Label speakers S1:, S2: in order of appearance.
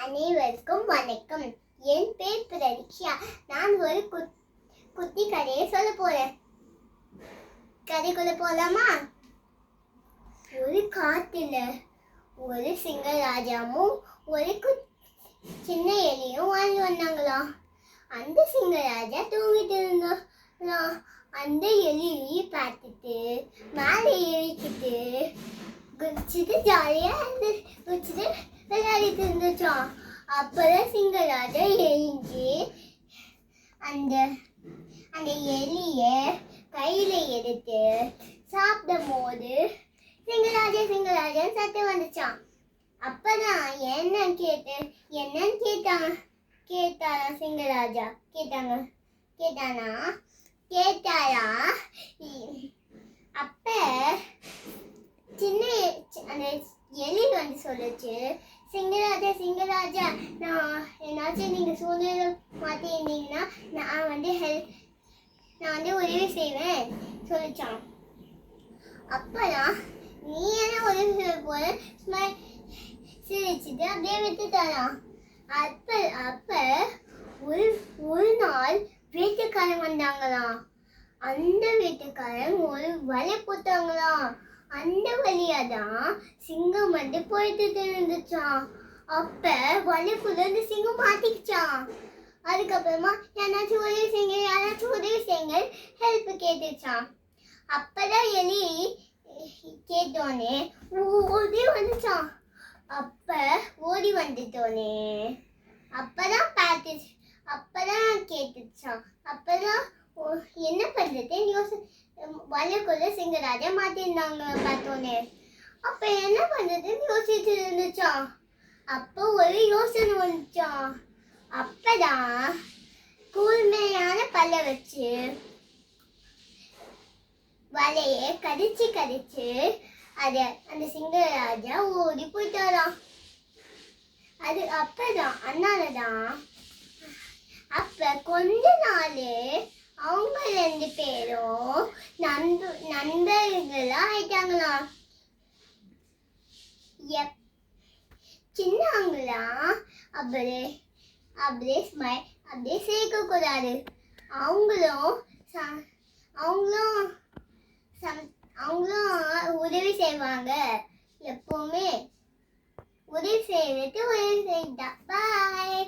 S1: அனைவருக்கும் வணக்கம். என் பேர் பிரதீக்ஷா. நான் ஒரு குட்டி கதையை சொல்ல போறேன். கதைக்குள்ள போலாமா? ஒரு காட்டுல ஒரு சிங்கராஜாவும் ஒரு சின்ன எலியும் வாழ்ந்து வந்தாங்களாம். அந்த சிங்கராஜா தூங்கிட்டு இருந்தாங்களாம். அந்த எலியை பார்த்துட்டு மேலே ஏறிக்கிட்டு குதிச்சுட்டு ஜாலியா குதிச்சுட்டு விளையாடிட்டு இருந்துச்சான். அப்பதான் சிங்கராஜா எழுஞ்சி அந்த அந்த எலிய கையில எடுத்து சாப்பிடும் போது சிங்கராஜன் சத்தம் வந்துச்சான். அப்பதான் என்னன்னு கேட்டாரா சிங்கராஜா. கேட்டாரா. அப்ப சின்ன அந்த எலி சொல்லுச்சு, சிங்கராஜா நான் என்னாச்சும் நீங்க சூழ்நிலை மாத்திருந்தீங்கன்னா நான் உதவி செய்வேன் சொல்லிச்சான். அப்பதான் நீ என்ன உதவி செய்ய போற சிரிச்சுட்டு அப்படியே விட்டுட்டாராம். அப்ப ஒரு நாள் வீட்டுக்காரன் வந்தாங்களாம். அந்த வீட்டுக்காரன் ஒரு வலை போட்டாங்களாம். அந்த வழியாதான் சிங்கம் போயிட்டு இருந்துச்சான். அப்ப வலைக்குள்ள இந்த சிங்கம் மாட்டிக்கிச்சான். அதுக்கப்புறமா யாராச்சும் உதவி செய்யுங்க ஹெல்ப் கேட்டுச்சான். அப்பதான் எலி கேட்டோன்னே ஓடி வந்துச்சான். ஓடி வந்துட்டோனே அப்பதான் கேட்டுச்சான். அப்பதான் என்ன பண்றது வலைக்குள்ள சிங்கராஜா மாட்டிருந்தாங்க பார்த்தோன்னே. அப்ப என்ன பண்றதுன்னு யோசிச்சு இருந்துச்சான். அப்போ ஒரு யோசனை வந்துச்சான். அப்பதான் கூர்மையான பல்ல வச்சு வலைய கடிச்சு அந்த சிங்கராஜா ஓடி போயிட்டாராம். அதனாலதான் அப்ப கொஞ்ச நாள் அவங்க 2 பேரும் நண்பர்களா ஆயிட்டாங்களாம். சின்னவங்களாம் அப்படியே சேர்க்க கூடாது. அவங்களும் உதவி செய்வாங்க. எப்பவுமே உதவி செய்யறதுக்கு உதவி செய்தா. பாய்.